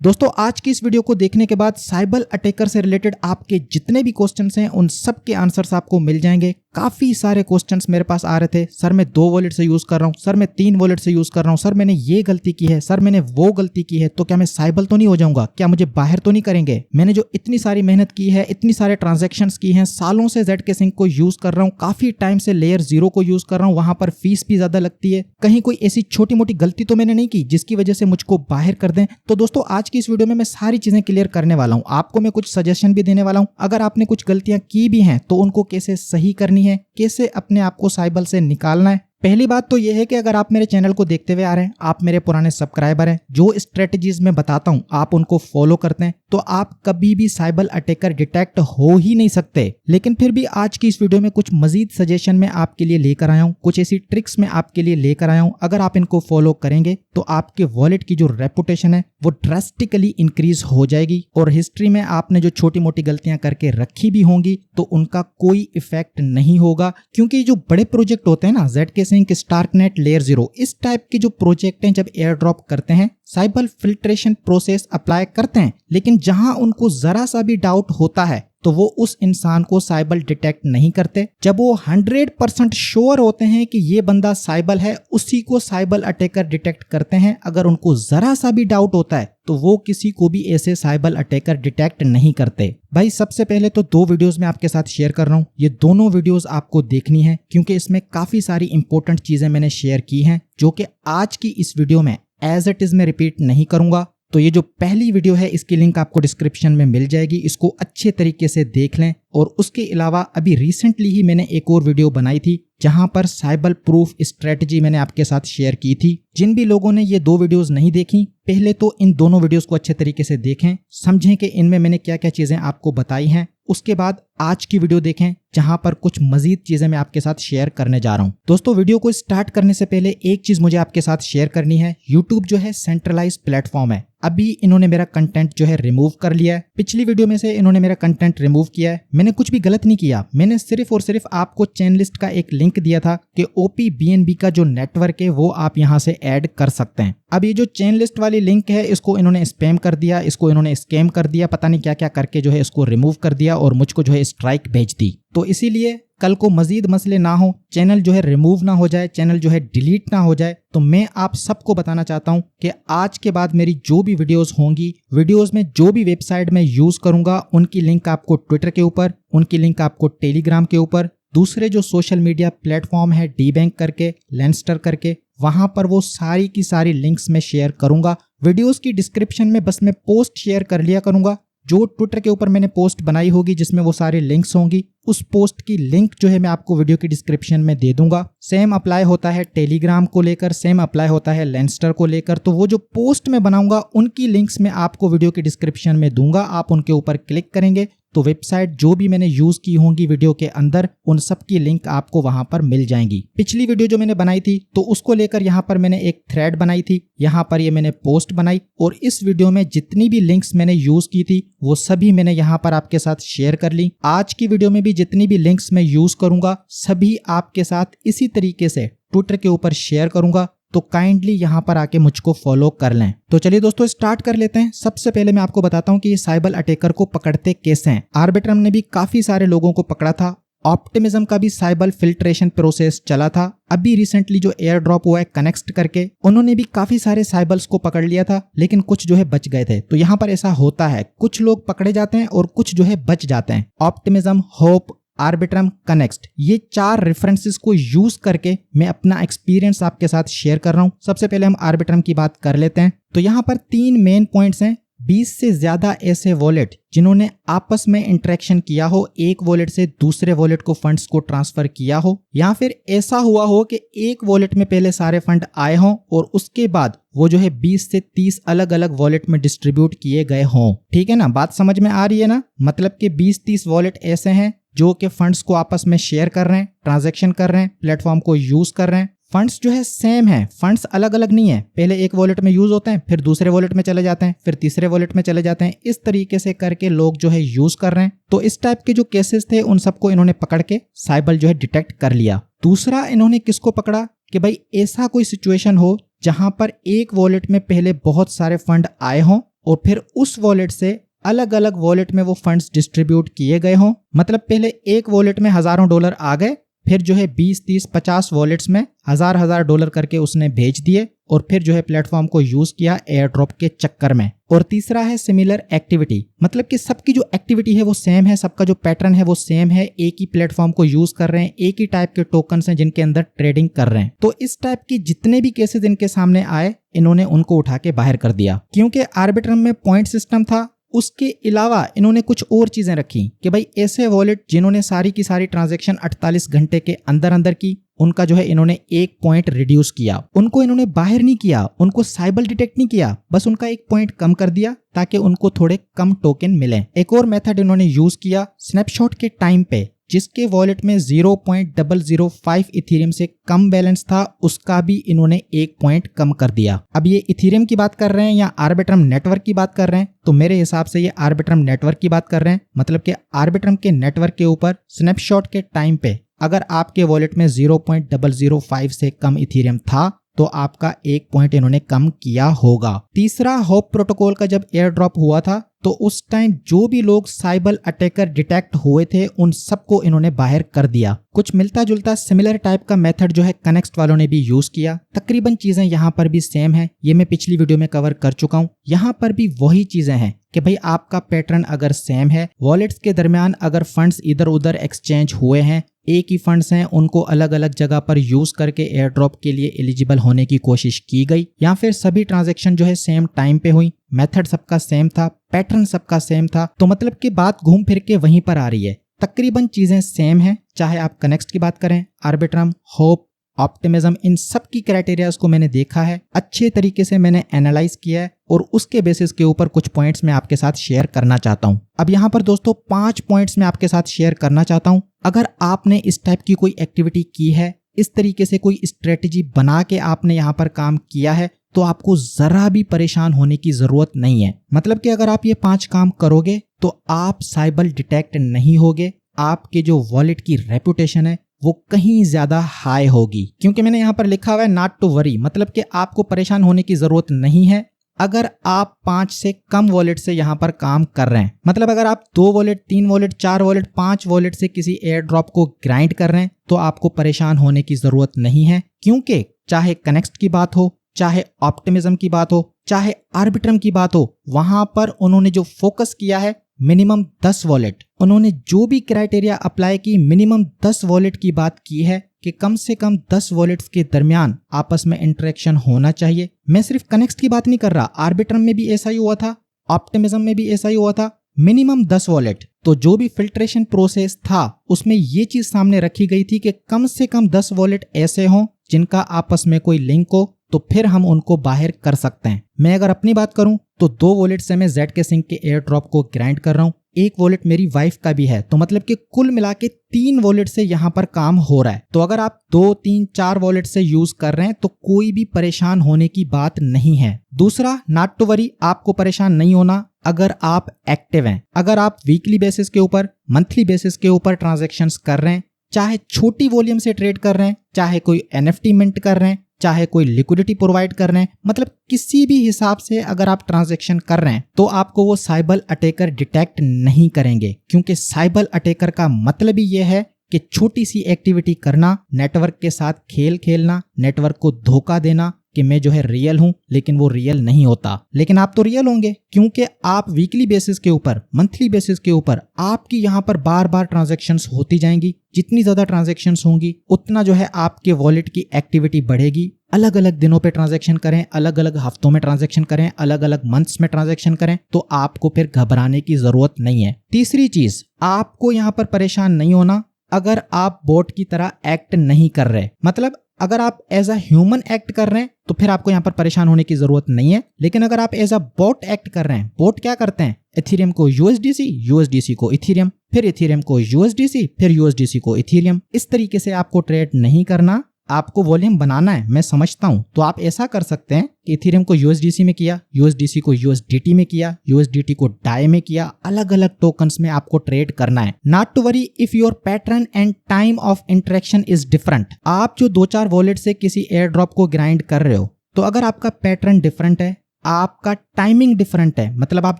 दोस्तों आज की इस वीडियो को देखने के बाद साइबर अटैकर से रिलेटेड आपके जितने भी क्वेश्चंस हैं उन सब के आंसर्स आपको मिल जाएंगे। काफी सारे क्वेश्चंस मेरे पास आ रहे थे, सर मैं 2 वॉलेट से यूज कर रहा हूँ, सर मैं 3 वॉलेट से यूज कर रहा हूँ, सर मैंने ये गलती की है, सर मैंने वो गलती की है, तो क्या मैं साइबर तो नहीं हो जाऊंगा, क्या मुझे बाहर तो नहीं करेंगे। मैंने जो इतनी सारी मेहनत की है, इतनी सारे ट्रांजेक्शन्स की हैं, सालों से ZK Sync को यूज कर रहा हूँ, काफी टाइम से लेयर 0 को यूज कर रहा हूँ, वहां पर फीस भी ज्यादा लगती है, कहीं कोई ऐसी छोटी मोटी गलती तो मैंने नहीं की जिसकी वजह से मुझको बाहर कर दें। तो दोस्तों आज की इस वीडियो में मैं सारी चीजें क्लियर करने वाला हूं, आपको मैं कुछ सजेशन भी देने वाला हूं। अगर आपने कुछ गलतियां की भी हैं तो उनको कैसे सही करनी है, कैसे अपने आप को साइबर से निकालना है। पहली बात तो यह है कि अगर आप मेरे चैनल को देखते हुए आ रहे हैं, आप मेरे पुराने सब्सक्राइबर हैं, जो स्ट्रेटजीज मैं बताता हूं आप उनको फॉलो करते हैं, तो आप कभी भी साइबर अटैकर डिटेक्ट हो ही नहीं सकते। लेकिन फिर भी आज की इस वीडियो में कुछ मजीद सजेशन मैं आपके लिए लेकर आया हूं, कुछ ऐसी ट्रिक्स मैं आपके लिए लेकर आया हूं। अगर आप इनको फॉलो करेंगे तो आपके वॉलेट की जो रेपुटेशन है वो ड्रास्टिकली इंक्रीज हो जाएगी और हिस्ट्री में आपने जो छोटी मोटी गलतियां करके रखी भी होंगी तो उनका कोई इफेक्ट नहीं होगा। क्योंकि जो बड़े प्रोजेक्ट होते हैं ना, ZK Sync, स्टार्कनेट, लेयर 0, इस टाइप के जो प्रोजेक्ट हैं, जब एयर ड्रॉप करते हैं साइबर फिल्ट्रेशन प्रोसेस अप्लाई करते हैं, लेकिन जहां उनको जरा सा भी डाउट होता है तो वो उस इंसान को साइबर डिटेक्ट नहीं करते। जब वो 100% श्योर होते हैं कि ये बंदा साइबर है, उसी को साइबर अटैकर डिटेक्ट करते हैं। अगर उनको जरा सा भी डाउट होता है तो वो किसी को भी ऐसे साइबर अटैकर डिटेक्ट नहीं करते। भाई सबसे पहले तो 2 वीडियोस मैं आपके साथ शेयर कर रहा हूँ, ये दोनों वीडियोस आपको देखनी है क्योंकि इसमें काफी सारी इंपॉर्टेंट चीजें मैंने शेयर की हैं जो कि आज की इस वीडियो में एज इट इज में रिपीट नहीं करूंगा। तो ये जो पहली वीडियो है इसकी लिंक आपको डिस्क्रिप्शन में मिल जाएगी, इसको अच्छे तरीके से देख लें। और उसके अलावा अभी रिसेंटली ही मैंने एक और वीडियो बनाई थी जहां पर साइबर प्रूफ स्ट्रेटजी मैंने आपके साथ शेयर की थी। जिन भी लोगों ने ये 2 वीडियोस नहीं देखी, पहले तो इन दोनों वीडियोस को अच्छे तरीके से देखें, समझें कि इनमें मैंने क्या क्या चीजें आपको बताई हैं। उसके बाद आज की वीडियो देखें जहां पर कुछ मजीद चीजें मैं आपके साथ शेयर करने जा रहा हूं। दोस्तों वीडियो को स्टार्ट करने से पहले एक चीज मुझे आपके साथ शेयर करनी है। YouTube जो है सेंट्रलाइज प्लेटफॉर्म है, अभी इन्होंने मेरा कंटेंट जो है रिमूव कर लिया है। पिछली वीडियो में से इन्होंने मेरा कंटेंट रिमूव किया है। मैंने कुछ भी गलत नहीं किया, मैंने सिर्फ और सिर्फ आपको चेन लिस्ट का एक लिंक दिया था कि OPBNB का जो नेटवर्क है वो आप यहां से ऐड कर सकते हैं। अब ये जो चेन लिस्ट वाली लिंक है इसको इन्होंने स्पैम कर दिया, इसको इन्होंने स्कैम कर दिया, पता नहीं क्या क्या करके जो है इसको रिमूव कर दिया और मुझको जो है स्ट्राइक भेज दी। तो इसीलिए कल को मजीद मसले ना हो, चैनल जो है रिमूव ना हो जाए, चैनल जो है डिलीट ना हो जाए, तो मैं आप सबको बताना चाहता हूं कि आज के बाद मेरी जो भी वीडियोस होंगी, वीडियोस में जो भी वेबसाइट मैं यूज करूंगा उनकी लिंक आपको ट्विटर के ऊपर, उनकी लिंक आपको टेलीग्राम के ऊपर, दूसरे जो सोशल मीडिया प्लेटफॉर्म है डीबैंक करके, लेंस्टर करके, वहां पर वो सारी की सारी लिंक्स मैं शेयर करूंगा। वीडियोस की डिस्क्रिप्शन में बस मैं पोस्ट शेयर कर लिया करूंगा। जो ट्विटर के ऊपर मैंने पोस्ट बनाई होगी जिसमें वो सारे लिंक्स होंगी, उस पोस्ट की लिंक जो है मैं आपको वीडियो की डिस्क्रिप्शन में दे दूंगा। सेम अप्लाई होता है टेलीग्राम को लेकर, सेम अप्लाई होता है लेंस्टर को लेकर। तो वो जो पोस्ट में बनाऊंगा उनकी लिंक्स मैं आपको वीडियो की डिस्क्रिप्शन में दूंगा, आप उनके ऊपर क्लिक करेंगे तो वेबसाइट जो भी मैंने यूज की होंगी वीडियो के अंदर उन सब की लिंक आपको वहां पर मिल जाएंगी। पिछली वीडियो जो मैंने बनाई थी तो उसको लेकर यहाँ पर मैंने एक थ्रेड बनाई थी, यहाँ पर ये मैंने पोस्ट बनाई और इस वीडियो में जितनी भी लिंक्स मैंने यूज की थी वो सभी मैंने यहाँ पर आपके साथ शेयर कर ली। आज की वीडियो में भी जितनी भी लिंक्स मैं यूज करूंगा सभी आपके साथ इसी तरीके से ट्विटर के ऊपर शेयर करूंगा, तो काइंडली यहां पर आके मुझको फॉलो कर लें। तो चलिए दोस्तों स्टार्ट कर लेते हैं। सबसे पहले मैं आपको बताता हूं कि ये साइबर अटैकर को पकड़ते कैसे हैं। आर्बिट्रम ने भी काफी सारे लोगों को पकड़ा था, ऑप्टिमिज्म का भी साइबर फिल्ट्रेशन प्रोसेस चला था। अभी रिसेंटली जो एयर ड्रॉप हुआ है कनेक्ट करके, उन्होंने भी काफी सारे साइबर्स को पकड़ लिया था, लेकिन कुछ जो है बच गए थे। तो यहाँ पर ऐसा होता है, कुछ लोग पकड़े जाते हैं और कुछ जो है बच जाते हैं। ऑप्टिमिज्म, होप, आर्बिट्रम, कनेक्ट, ये 4 रेफरेंसेस को यूज करके मैं अपना एक्सपीरियंस आपके साथ शेयर कर रहा हूं। सबसे पहले हम आर्बिट्रम की बात कर लेते हैं। तो यहाँ पर 3 मेन पॉइंट्स हैं। 20 से ज्यादा ऐसे वॉलेट जिन्होंने आपस में इंटरेक्शन किया हो, एक वॉलेट से दूसरे वॉलेट को फंड्स को ट्रांसफर किया हो, या फिर ऐसा हुआ हो कि एक वॉलेट में पहले सारे फंड आए हों और उसके बाद वो जो है 20 से 30 अलग अलग वॉलेट में डिस्ट्रीब्यूट किए गए हों। ठीक है ना, बात समझ में आ रही है ना? मतलब कि 20-30 वॉलेट ऐसे हैं जो कि फंड्स को आपस में शेयर कर रहे हैं, ट्रांजैक्शन कर रहे हैं, प्लेटफॉर्म को यूज कर रहे हैं। फंड्स जो है सेम है, फंड्स अलग अलग नहीं है। पहले एक वॉलेट में यूज होते हैं, फिर दूसरे वॉलेट में चले जाते हैं, फिर तीसरे वॉलेट में चले जाते हैं। इस तरीके से करके लोग जो है यूज कर रहे हैं। तो इस टाइप के जो केसेस थे उन सबको इन्होंने पकड़ के साइबर जो है डिटेक्ट कर लिया। दूसरा इन्होंने किसको पकड़ा कि भाई ऐसा कोई सिचुएशन हो जहां पर एक वॉलेट में पहले बहुत सारे फंड आए हों और फिर उस वॉलेट से अलग अलग वॉलेट में वो फंड्स डिस्ट्रीब्यूट किए गए हों। मतलब पहले एक वॉलेट में हजारों डॉलर आ गए, फिर जो है 20, 30, 50 वॉलेट्स में हजार हजार डॉलर करके उसने भेज दिए और फिर जो है प्लेटफॉर्म को यूज किया एयर ड्रॉप के चक्कर में। और तीसरा है सिमिलर एक्टिविटी, मतलब कि सबकी जो एक्टिविटी है वो सेम है, सबका जो पैटर्न है वो सेम है, एक ही प्लेटफॉर्म को यूज कर रहे हैं, एक ही टाइप के टोकन्स हैं जिनके अंदर ट्रेडिंग कर रहे हैं। तो इस टाइप की जितने भी केसेस इनके सामने आए, इन्होंने उनको उठा के बाहर कर दिया। क्योंकि आर्बिट्रम में पॉइंट सिस्टम था, उसके अलावा इन्होंने कुछ और चीजें रखी कि भाई ऐसे वॉलेट जिन्होंने सारी की सारी ट्रांजैक्शन 48 घंटे के अंदर अंदर की, उनका जो है इन्होंने 1 पॉइंट रिड्यूस किया। उनको इन्होंने बाहर नहीं किया, उनको साइबल डिटेक्ट नहीं किया, बस उनका 1 पॉइंट कम कर दिया ताकि उनको थोड़े कम टोकन मिले। एक और मेथड इन्होंने यूज किया स्नैपशॉट के टाइम पे, जिसके वॉलेट में 0.005 इथेरियम से कम बैलेंस था, उसका भी इन्होंने 1 पॉइंट कम कर दिया। अब ये इथेरियम की बात कर रहे हैं या आर्बिट्रम नेटवर्क की बात कर रहे हैं, तो मेरे हिसाब से ये आर्बिट्रम नेटवर्क की बात कर रहे हैं। मतलब कि आर्बिट्रम के नेटवर्क के ऊपर स्नैपशॉट के टाइम पे अगर आपके वॉलेट में 0.005 से कम इथेरियम था तो आपका 1 पॉइंट इन्होंने कम किया होगा। तीसरा, होप प्रोटोकॉल का जब एयर ड्रॉप हुआ था तो उस टाइम जो भी लोग साइबर अटैकर डिटेक्ट हुए थे उन सबको इन्होंने बाहर कर दिया। कुछ मिलता जुलता सिमिलर टाइप का मेथड जो है कनेक्स्ट वालों ने भी यूज किया। तकरीबन चीजें यहाँ पर भी सेम है, ये मैं पिछली वीडियो में कवर कर चुका हूँ। यहाँ पर भी वही चीजें हैं कि भाई आपका पैटर्न अगर सेम है, वॉलेट्स के दरमियान अगर फंड्स इधर उधर एक्सचेंज हुए हैं, एक ही फंड्स हैं, उनको अलग अलग जगह पर यूज करके एयर ड्रॉप के लिए एलिजिबल होने की कोशिश की गई, या फिर सभी ट्रांजैक्शन जो है सेम टाइम पे हुई, मेथड सबका सेम था, पैटर्न सबका सेम था, तो मतलब कि बात घूम फिर के वहीं पर आ रही है। तकरीबन चीजें सेम हैं, चाहे आप कनेक्स्ट की बात करें, आर्बिट्रम, होप, ऑप्टिमिज्म, इन सब की क्राइटेरियाज को मैंने देखा है, अच्छे तरीके से मैंने एनालाइज किया है और उसके बेसिस के ऊपर कुछ पॉइंट्स मैं आपके साथ शेयर करना चाहता हूं। अब यहाँ पर दोस्तों 5 पॉइंट्स मैं आपके साथ शेयर करना चाहता हूं। अगर आपने इस टाइप की कोई एक्टिविटी की है, इस तरीके से कोई स्ट्रेटेजी बना के आपने यहाँ पर काम किया है, तो आपको जरा भी परेशान होने की जरूरत नहीं है। मतलब कि अगर आप ये 5 काम करोगे तो आप साइबर डिटेक्ट नहीं होगे, आपके जो वॉलेट की रेपुटेशन है वो कहीं ज्यादा हाई होगी। क्योंकि मैंने यहाँ पर लिखा हुआ है नॉट टू वरी, मतलब कि आपको परेशान होने की जरूरत नहीं है अगर आप 5 से कम वॉलेट से यहाँ पर काम कर रहे हैं। मतलब अगर आप 2 वॉलेट, 3 वॉलेट, 4 वॉलेट, 5 वॉलेट से किसी एयर ड्रॉप को ग्राइंड कर रहे हैं तो आपको परेशान होने की जरूरत नहीं है। क्योंकि चाहे कनेक्स्ट की बात हो, चाहे ऑप्टिमिज्म की बात हो, चाहे आर्बिट्रम की बात हो, वहां पर उन्होंने जो फोकस किया है मिनिमम 10 वॉलेट, उन्होंने जो भी क्राइटेरिया अप्लाई की मिनिमम 10 वॉलेट की बात की है कि कम से कम 10 वॉलेट्स के दरमियान आपस में इंटरेक्शन होना चाहिए। मैं सिर्फ कनेक्स्ट की बात नहीं कर रहा, आर्बिट्रम में भी ऐसा ही हुआ था, ऑप्टिमिज्म में भी ऐसा ही हुआ था, मिनिमम 10 वॉलेट। तो जो भी फिल्ट्रेशन प्रोसेस था उसमें ये चीज सामने रखी गई थी कि कम से कम 10 वॉलेट ऐसे हों जिनका आपस में कोई लिंक हो, तो फिर हम उनको बाहर कर सकते हैं। मैं अगर अपनी बात करूं तो 2 वॉलेट से मैं ZK Sync के एयर ड्रॉप को ग्राइंड कर रहा हूं, एक वॉलेट मेरी वाइफ का भी है, तो मतलब कि कुल मिला के 3 वॉलेट से यहाँ पर काम हो रहा है। तो अगर आप 2, 3, 4 वॉलेट से यूज कर रहे हैं तो कोई भी परेशान होने की बात नहीं है। दूसरा, नॉट टू वरी, आपको परेशान नहीं होना अगर आप एक्टिव हैं, अगर आप वीकली बेसिस के ऊपर, मंथली बेसिस के ऊपर ट्रांजैक्शंस कर रहे हैं, चाहे छोटी वॉल्यूम से ट्रेड कर रहे हैं, चाहे कोई NFT मिंट कर रहे हैं, चाहे कोई लिक्विडिटी प्रोवाइड कर रहे हैं, मतलब किसी भी हिसाब से अगर आप ट्रांजैक्शन कर रहे हैं तो आपको वो साइबर अटैकर डिटेक्ट नहीं करेंगे। क्योंकि साइबर अटैकर का मतलब ही ये है कि छोटी सी एक्टिविटी करना, नेटवर्क के साथ खेल खेलना, नेटवर्क को धोखा देना कि मैं जो है रियल हूं, लेकिन वो रियल नहीं होता। लेकिन आप तो रियल होंगे क्योंकि आप वीकली बेसिस के ऊपर, मंथली बेसिस के ऊपर आपकी यहाँ पर बार बार ट्रांजैक्शंस होती जाएंगी। जितनी ज्यादा ट्रांजैक्शंस होंगी उतना जो है आपके वॉलेट की एक्टिविटी बढ़ेगी। अलग अलग दिनों पे ट्रांजैक्शन करें, अलग अलग हफ्तों में ट्रांजैक्शन करें, अलग अलग मंथ्स में ट्रांजैक्शन करें, तो आपको फिर घबराने की जरूरत नहीं है। तीसरी चीज, आपको यहाँ पर परेशान नहीं होना अगर आप बॉट की तरह एक्ट नहीं कर रहे। मतलब अगर आप एज अ ह्यूमन एक्ट कर रहे हैं तो फिर आपको यहाँ पर परेशान होने की जरूरत नहीं है। लेकिन अगर आप एज अ बॉट एक्ट कर रहे हैं, बॉट क्या करते हैं, इथेरियम को USDC, USDC को इथेरियम, फिर इथेरियम को USDC, फिर USDC को इथेरियम, इस तरीके से आपको ट्रेड नहीं करना, आपको वॉल्यूम बनाना है। मैं समझता हूं, तो आप ऐसा कर सकते हैं कि इथेरियम को USDC में किया, USDC को USDT में किया, USDT को DAI में किया, अलग अलग टोकन्स में आपको ट्रेड करना है। Not to worry if your pattern and time of interaction is different. आप जो 2-4 वॉलेट से किसी एयर ड्रॉप को ग्राइंड कर रहे हो, तो अगर आपका पैटर्न डिफरेंट है, आपका टाइमिंग डिफरेंट है, मतलब आप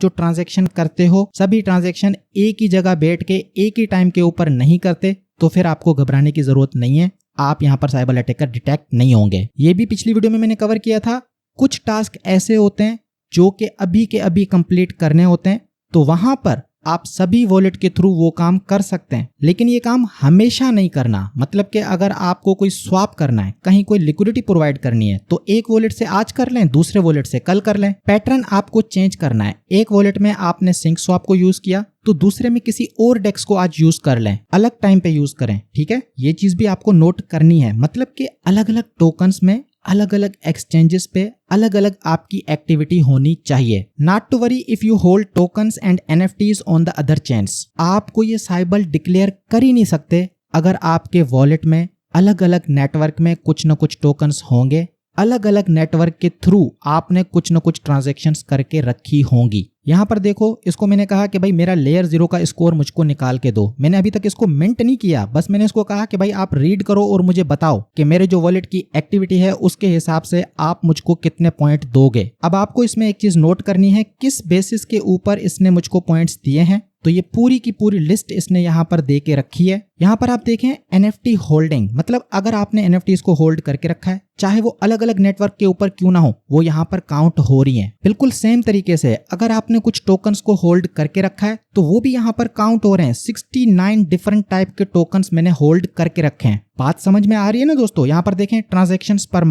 जो ट्रांजैक्शन करते हो सभी ट्रांजैक्शन एक ही जगह बैठ के एक ही टाइम के ऊपर नहीं करते, तो फिर आपको घबराने की जरूरत नहीं है, आप यहाँ पर साइबर अटैकर डिटेक्ट नहीं होंगे। ये भी पिछली वीडियो में मैंने कवर किया था। कुछ टास्क ऐसे होते हैं जो कि अभी के अभी कंप्लीट करने होते हैं, तो वहां पर आप सभी वॉलेट के थ्रू वो काम कर सकते हैं, लेकिन ये काम हमेशा नहीं करना। मतलब कि अगर आपको कोई स्वैप करना है, कहीं कोई लिक्विडिटी प्रोवाइड करनी है, तो एक वॉलेट से आज कर लें, दूसरे वॉलेट से कल कर लें। पैटर्न आपको चेंज करना है, एक वॉलेट में आपने सिंक स्वैप को यूज किया तो दूसरे में किसी और डेक्स को आज यूज कर लें, अलग टाइम पे यूज करें, ठीक है। ये चीज भी आपको नोट करनी है, मतलब कि अलग अलग टोकन्स में अलग अलग एक्सचेंजेस पे अलग अलग आपकी एक्टिविटी होनी चाहिए। Not to worry if you hold tokens and NFTs on the other chains. आपको ये साइबर डिक्लेयर कर ही नहीं सकते अगर आपके वॉलेट में अलग अलग नेटवर्क में कुछ न कुछ टोकन्स होंगे, अलग अलग नेटवर्क के थ्रू आपने कुछ न कुछ ट्रांजैक्शंस करके रखी होंगी। यहाँ पर देखो, इसको मैंने कहा कि भाई मेरा लेयर 0 का स्कोर मुझको निकाल के दो। मैंने अभी तक इसको मिंट नहीं किया, बस मैंने इसको कहा कि भाई आप रीड करो और मुझे बताओ कि मेरे जो वॉलेट की एक्टिविटी है उसके हिसाब से आप मुझको कितने पॉइंट दोगे। अब आपको इसमें एक चीज नोट करनी है, किस बेसिस के ऊपर इसने मुझको पॉइंट्स दिए हैं। तो ये पूरी की पूरी लिस्ट इसने यहाँ पर दे के रखी है। यहाँ पर आप देखें एनएफटी होल्डिंग, मतलब अगर आपने एनएफटीज को होल्ड करके रखा है, चाहे वो अलग अलग नेटवर्क के ऊपर क्यों ना हो, वो यहाँ पर काउंट हो रही हैं। बिल्कुल सेम तरीके से अगर आपने कुछ टोकन्स को होल्ड करके रखा है तो वो भी यहाँ पर काउंट हो रहे हैं। 69 डिफरेंट टाइप के टोकन्स मैंने होल्ड करके रखे हैं। बात समझ में आ रही है ना दोस्तों। यहाँ पर देखें ट्रांजैक्शंस पर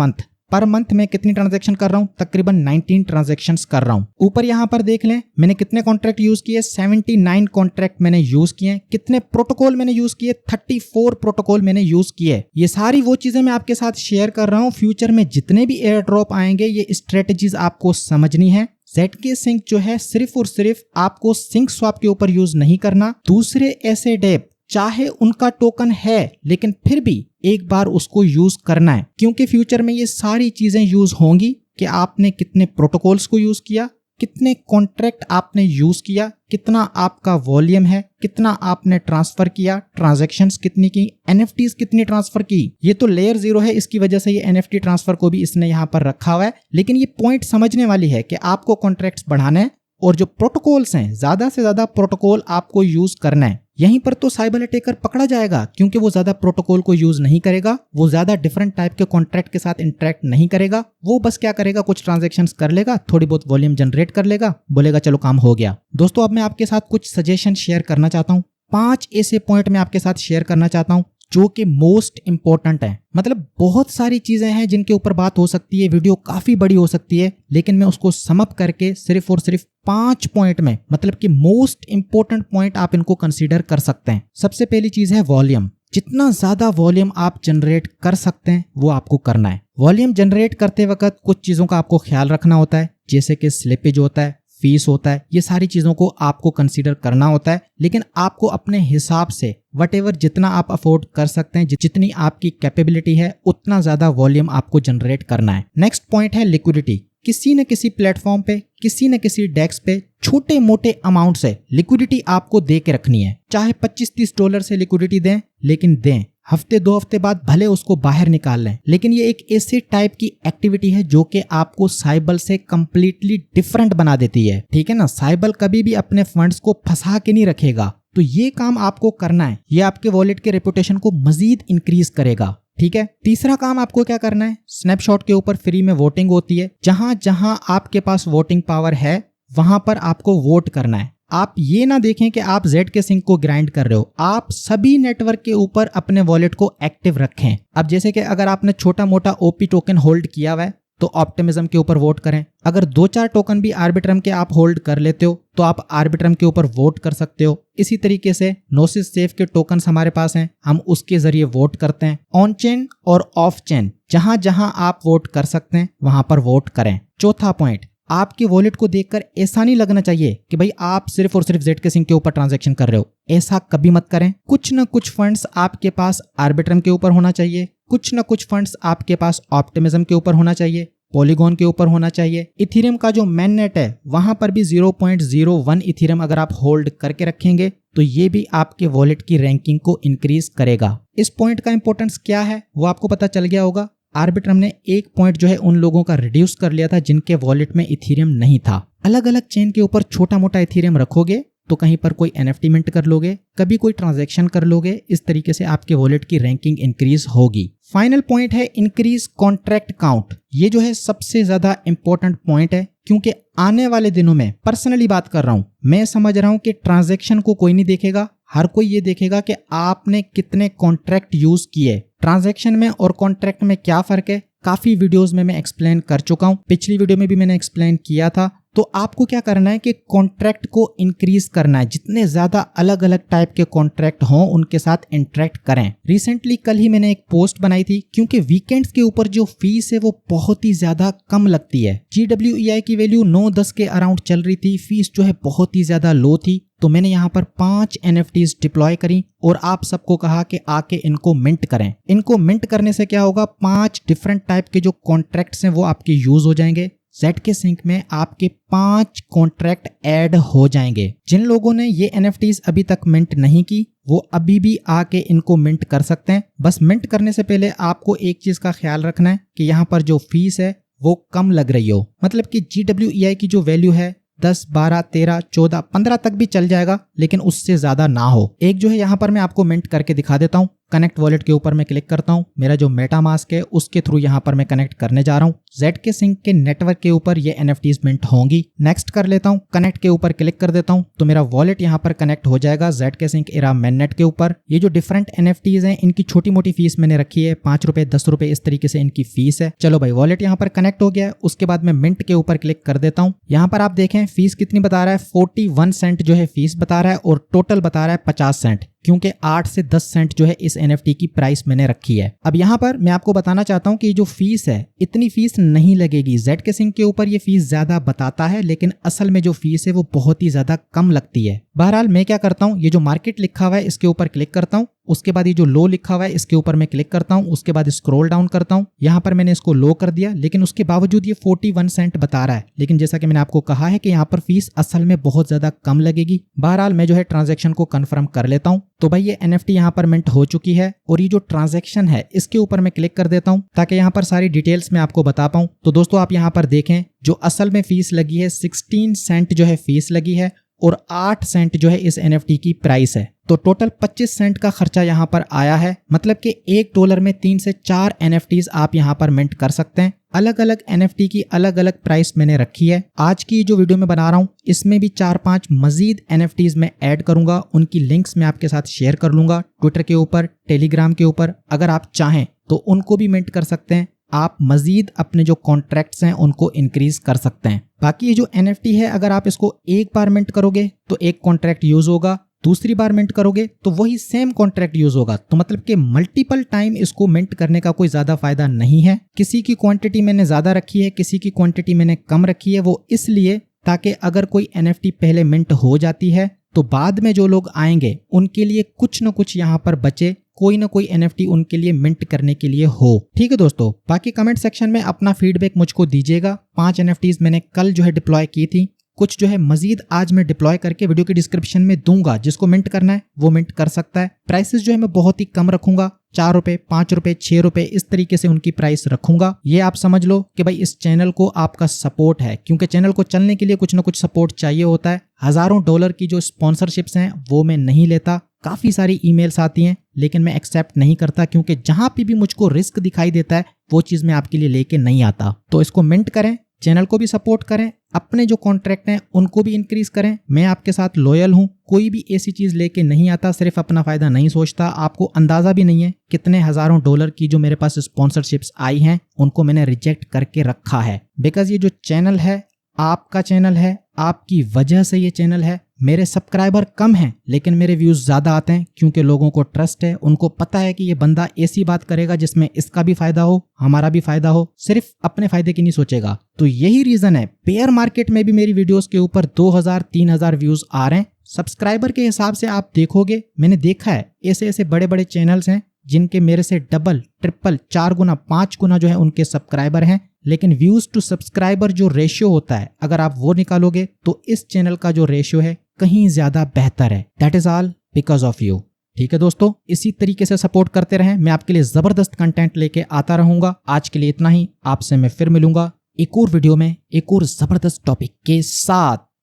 मंथ में कितनी ट्रांजैक्शन कर रहा हूं, तकरीबन 19 ट्रांजैक्शंस कर रहा हूं। ऊपर यहां पर देख लें मैंने कितने कॉन्ट्रैक्ट यूज किए, 79 कॉन्ट्रैक्ट मैंने यूज किए। कितने प्रोटोकॉल मैंने यूज किए, 34 प्रोटोकॉल मैंने यूज किए। ये सारी वो चीजें मैं आपके साथ शेयर कर रहा हूं। फ्यूचर में जितने भी एयर ड्रॉप आएंगे ये स्ट्रेटेजीज आपको समझनी है। ZK सिंक जो है सिर्फ और सिर्फ आपको सिंक स्वैप के ऊपर यूज नहीं करना, दूसरे ऐसे डेप चाहे उनका टोकन है लेकिन फिर भी एक बार उसको यूज करना है, क्योंकि फ्यूचर में ये सारी चीजें यूज होंगी कि आपने कितने प्रोटोकॉल्स को यूज किया, कितने कॉन्ट्रैक्ट आपने यूज किया, कितना आपका वॉल्यूम है, कितना आपने ट्रांसफर किया, ट्रांजैक्शंस कितनी की, एनएफटीज कितनी ट्रांसफर की। ये तो लेयर 0 है, इसकी वजह से ये एनएफटी ट्रांसफर को भी इसने यहाँ पर रखा हुआ है, लेकिन ये पॉइंट समझने वाली है कि आपको कॉन्ट्रैक्ट्स बढ़ाने हैं और जो प्रोटोकॉल्स हैं ज्यादा से ज्यादा प्रोटोकॉल आपको यूज करना है। यहीं पर तो साइबर अटैकर पकड़ा जाएगा, क्योंकि वो ज्यादा प्रोटोकॉल को यूज नहीं करेगा, वो ज्यादा डिफरेंट टाइप के कॉन्ट्रैक्ट के साथ इंटरेक्ट नहीं करेगा। वो बस क्या करेगा, कुछ ट्रांजैक्शंस कर लेगा, थोड़ी बहुत वॉल्यूम जनरेट कर लेगा, बोलेगा चलो काम हो गया। दोस्तों अब मैं आपके साथ कुछ सजेशन शेयर करना चाहता हूँ। 5 ऐसे पॉइंट मैं आपके साथ शेयर करना चाहता हूँ जो कि मोस्ट इंपॉर्टेंट है। मतलब बहुत सारी चीजें हैं जिनके ऊपर बात हो सकती है, वीडियो काफी बड़ी हो सकती है, लेकिन मैं उसको समअप करके सिर्फ और सिर्फ 5 पॉइंट में, मतलब कि मोस्ट इंपॉर्टेंट पॉइंट आप इनको कंसीडर कर सकते हैं। सबसे पहली चीज है वॉल्यूम। जितना ज्यादा वॉल्यूम आप जनरेट कर सकते हैं वो आपको करना है। वॉल्यूम जनरेट करते वक्त कुछ चीजों का आपको ख्याल रखना होता है, जैसे कि स्लिपेज होता है, फीस होता है, ये सारी चीजों को आपको कंसीडर करना होता है। लेकिन आपको अपने हिसाब से वटेवर जितना आप अफोर्ड कर सकते हैं, जितनी आपकी कैपेबिलिटी है, उतना ज्यादा वॉल्यूम आपको जनरेट करना है। नेक्स्ट पॉइंट है लिक्विडिटी। किसी न किसी प्लेटफॉर्म पे, किसी न किसी डेक्स पे छोटे मोटे अमाउंट से लिक्विडिटी आपको दे के रखनी है। चाहे $25-30 से लिक्विडिटी दें, लेकिन दें। हफ्ते 2 हफ्ते बाद भले उसको बाहर निकाल लें, लेकिन ये एक ऐसी टाइप की एक्टिविटी है जो कि आपको साइबर से कंप्लीटली डिफरेंट बना देती है, ठीक है ना। साइबर कभी भी अपने फंड्स को फंसा के नहीं रखेगा, तो ये काम आपको करना है। ये आपके वॉलेट के रेपुटेशन को मजीद इंक्रीज करेगा, ठीक है। तीसरा काम आपको क्या करना है, स्नैपशॉट के ऊपर फ्री में वोटिंग होती है। जहां जहां आपके पास वोटिंग पावर है वहां पर आपको वोट करना है। आप ये ना देखें कि आप ZK सिंक को ग्राइंड कर रहे हो, आप सभी नेटवर्क के ऊपर अपने वॉलेट को एक्टिव रखें। अब जैसे कि अगर आपने छोटा मोटा OP टोकन होल्ड किया हुआ है तो ऑप्टिमिज्म के ऊपर वोट करें। अगर 2-4 टोकन भी आर्बिट्रम के आप होल्ड कर लेते हो तो आप आर्बिट्रम के ऊपर वोट कर सकते हो। इसी तरीके से नोसिस सेफ के टोकन्स हमारे पास हैं, हम उसके जरिए वोट करते हैं। ऑन चेन और ऑफ चेन जहां जहां आप वोट कर सकते हैं वहां पर वोट करें। चौथा पॉइंट, आपके वॉलेट को देखकर ऐसा नहीं लगना चाहिए कि भाई आप सिर्फ और सिर्फ ZK सिंक के ऊपर ट्रांजैक्शन कर रहे हो। ऐसा कभी मत करें। कुछ न कुछ फंड्स आपके पास आर्बिट्रम के ऊपर होना चाहिए, कुछ न कुछ फंड्स आपके पास ऑप्टिमिज्म के ऊपर होना चाहिए, पॉलीगॉन के ऊपर होना चाहिए। इथेरियम का जो मेन नेट है वहां पर भी 0.01 इथेरियम अगर आप होल्ड करके रखेंगे तो ये भी आपके वॉलेट की रैंकिंग को इंक्रीज करेगा। इस पॉइंट का इंपॉर्टेंस क्या है वो आपको पता चल गया होगा। आर्बिट्रम ने 1 पॉइंट जो है उन लोगों का रिड्यूस कर लिया था जिनके वॉलेट में इथेरियम नहीं था। अलग अलग चेन के ऊपर छोटा मोटा इथेरियम रखोगे तो कहीं पर कोई NFT मिंट कर लोगे, कभी कोई ट्रांजैक्शन कर लोगे, इस तरीके से आपके वॉलेट की रैंकिंग इंक्रीज होगी। फाइनल पॉइंट है इंक्रीज कॉन्ट्रैक्ट काउंट। ये जो है सबसे ज्यादा इंपॉर्टेंट पॉइंट है, क्योंकि आने वाले दिनों में पर्सनली बात कर रहा हूं, मैं समझ रहा हूं कि ट्रांजैक्शन को कोई नहीं देखेगा, हर कोई ये देखेगा कि आपने कितने कॉन्ट्रैक्ट यूज किए। ट्रांजैक्शन में और कॉन्ट्रैक्ट में क्या फर्क है, काफी वीडियोस में मैं एक्सप्लेन कर चुका हूं, पिछली वीडियो में भी मैंने एक्सप्लेन किया था। तो आपको क्या करना है कि कॉन्ट्रैक्ट को इंक्रीज करना है, जितने ज्यादा अलग अलग टाइप के कॉन्ट्रैक्ट हों उनके साथ इंटरेक्ट करें। रिसेंटली कल ही मैंने एक पोस्ट बनाई थी, क्योंकि वीकेंड्स के ऊपर जो फीस है वो बहुत ही ज्यादा कम लगती है। GWEI की वैल्यू 9-10 के अराउंड चल रही थी, फीस जो है बहुत ही ज्यादा लो थी। तो मैंने यहाँ पर 5 NFTs डिप्लॉय करी और आप सबको कहा कि आके इनको मिंट करें। इनको मिंट करने से क्या होगा, 5 डिफरेंट टाइप के जो कॉन्ट्रैक्ट्स हैं वो आपके यूज हो जाएंगे। ZK Sync में आपके 5 कॉन्ट्रैक्ट ऐड हो जाएंगे। जिन लोगों ने ये NFTs अभी तक मिंट नहीं की वो अभी भी आके इनको मिंट कर सकते हैं। बस मिंट करने से पहले आपको एक चीज का ख्याल रखना है कि यहाँ पर जो फीस है वो कम लग रही हो, मतलब कि GWEI की जो वैल्यू है 10, 12, 13, 14, 15 तक भी चल जाएगा, लेकिन उससे ज्यादा ना हो। एक जो है यहाँ पर मैं आपको मिंट करके दिखा देता हूँ। कनेक्ट वॉलेट के ऊपर मैं क्लिक करता हूँ, मेरा जो मेटामास्क है उसके थ्रू यहाँ पर मैं कनेक्ट करने जा रहा हूँ। ZK Sync के नेटवर्क के ऊपर ये NFTs मिंट होंगी। नेक्स्ट कर लेता हूँ, कनेक्ट के ऊपर क्लिक कर देता हूँ तो मेरा वॉलेट यहाँ पर कनेक्ट हो जाएगा ZK Sync एरा मेननेट के ऊपर। ये जो डिफरेंट NFTs हैं इनकी छोटी मोटी फीस मैंने रखी है, 5 रुपए 10 रुपए इस तरीके से इनकी फीस है। चलो भाई, वॉलेट यहाँ पर कनेक्ट हो गया है। उसके बाद मैं मिंट के ऊपर क्लिक कर देता हूँ। यहाँ पर आप देखें फीस कितनी बता रहा है, 41 सेंट जो है फीस बता रहा है और टोटल बता रहा है 50 सेंट, क्योंकि 8 से 10 सेंट जो है इस NFT की प्राइस मैंने रखी है। अब यहाँ पर मैं आपको बताना चाहता हूँ कि जो फीस है इतनी फीस नहीं लगेगी। ZK Sync के ऊपर ये फीस ज्यादा बताता है, लेकिन असल में जो फीस है वो बहुत ही ज्यादा कम लगती है। बहरहाल मैं क्या करता हूँ, ये जो मार्केट लिखा हुआ है इसके ऊपर क्लिक करता हूँ। उसके बाद ये जो लो लिखा हुआ है इसके ऊपर मैं क्लिक करता हूँ। उसके बाद स्क्रॉल डाउन करता हूँ, यहाँ पर मैंने इसको लो कर दिया, लेकिन उसके बावजूद ये 41 सेंट बता रहा है। लेकिन जैसा कि मैंने आपको कहा है कि यहाँ पर फीस असल में बहुत ज्यादा कम लगेगी। बहरहाल मैं जो है ट्रांजैक्शन को कंफर्म कर लेता हूँ। तो भाई ये NFT यहाँ पर मिंट हो चुकी है और ये जो ट्रांजैक्शन है इसके ऊपर मैं क्लिक कर देता हूँ ताकि यहाँ पर सारी डिटेल्स मैं आपको बता पाऊँ। तो दोस्तों आप यहाँ पर देखें, जो असल में फीस लगी है 16 सेंट जो है फीस लगी है और 8 सेंट जो है इस NFT की प्राइस है। तो टोटल 25 सेंट का खर्चा यहाँ पर आया है, मतलब कि $1 में 3 से 4 NFTs आप यहाँ पर मिंट कर सकते हैं। अलग अलग NFT की अलग अलग प्राइस मैंने रखी है। आज की जो वीडियो में बना रहा हूँ इसमें भी 4-5 मजीद NFTs में ऐड करूंगा, उनकी लिंक्स मैं आपके साथ शेयर कर लूंगा ट्विटर के ऊपर, टेलीग्राम के ऊपर। अगर आप चाहें तो उनको भी मिंट कर सकते हैं। आप मजीद अपने जो कॉन्ट्रैक्ट्स हैं उनको इंक्रीज कर सकते हैं। बाकी ये जो NFT है अगर आप इसको एक बार मिंट करोगे तो एक कॉन्ट्रैक्ट यूज होगा, दूसरी बार मिंट करोगे तो वही सेम कॉन्ट्रैक्ट यूज होगा। तो मतलब कि मल्टीपल टाइम इसको मिंट करने का कोई ज्यादा फायदा नहीं है। किसी की क्वांटिटी मैंने ज्यादा रखी है, किसी की क्वांटिटी मैंने कम रखी है, वो इसलिए ताकि अगर कोई NFT पहले मिंट हो जाती है तो बाद में जो लोग आएंगे उनके लिए कुछ न कुछ यहाँ पर बचे, कोई ना कोई NFT उनके लिए मिंट करने के लिए हो। ठीक है दोस्तों, बाकी कमेंट सेक्शन में अपना फीडबैक मुझको दीजिएगा। 5 NFTs मैंने कल जो है डिप्लॉय की थी, कुछ जो है मजीद आज मैं डिप्लॉय करके वीडियो के डिस्क्रिप्शन में दूंगा। जिसको मिंट करना है वो मिंट कर सकता है। प्राइसेस जो है मैं बहुत ही कम रखूंगा, 4 रुपए, 5 रुपए, 6 रुपए इस तरीके से उनकी प्राइस रखूंगा। ये आप समझ लो कि भाई इस चैनल को आपका सपोर्ट है, क्योंकि चैनल को चलने के लिए कुछ ना कुछ सपोर्ट चाहिए होता है। हजारों डॉलर की जो स्पॉन्सरशिप्स हैं वो मैं नहीं लेता। काफी सारी ईमेल्स आती हैं लेकिन मैं एक्सेप्ट नहीं करता, क्योंकि जहां पे भी मुझको रिस्क दिखाई देता है वो चीज मैं आपके लिए लेके नहीं आता। तो इसको मिंट करें, चैनल को भी सपोर्ट करें, अपने जो कॉन्ट्रैक्ट हैं उनको भी इंक्रीज करें। मैं आपके साथ लॉयल हूं, कोई भी ऐसी चीज लेके नहीं आता, सिर्फ अपना फायदा नहीं सोचता। आपको अंदाजा भी नहीं है कितने हजारों डॉलर की जो मेरे पास स्पॉन्सरशिप्स आई हैं उनको मैंने रिजेक्ट करके रखा है। बिकॉज ये जो चैनल है आपका चैनल है, आपकी वजह से ये चैनल है। मेरे सब्सक्राइबर कम हैं लेकिन मेरे व्यूज ज्यादा आते हैं, क्योंकि लोगों को ट्रस्ट है, उनको पता है कि ये बंदा ऐसी बात करेगा जिसमें इसका भी फायदा हो, हमारा भी फायदा हो, सिर्फ अपने फायदे की नहीं सोचेगा। तो यही रीजन है बेयर मार्केट में भी मेरी वीडियोस के ऊपर 2000-3000 व्यूज आ रहे हैं। सब्सक्राइबर के हिसाब से आप देखोगे, मैंने देखा है ऐसे ऐसे बड़े बड़े चैनल्स हैं जिनके मेरे से डबल, ट्रिपल, 4 गुना, 5 गुना जो है उनके सब्सक्राइबर हैं, लेकिन व्यूज टू सब्सक्राइबर जो रेशियो होता है अगर आप वो निकालोगे तो इस चैनल का जो रेशियो है कहीं ज्यादा बेहतर है। That is all because of you. ठीक है दोस्तों, इसी तरीके से सपोर्ट करते रहें, मैं आपके लिए जबरदस्त कंटेंट लेके आता रहूंगा। आज के लिए इतना ही, आपसे मैं फिर मिलूंगा एक और वीडियो में एक और जबरदस्त टॉपिक के साथ।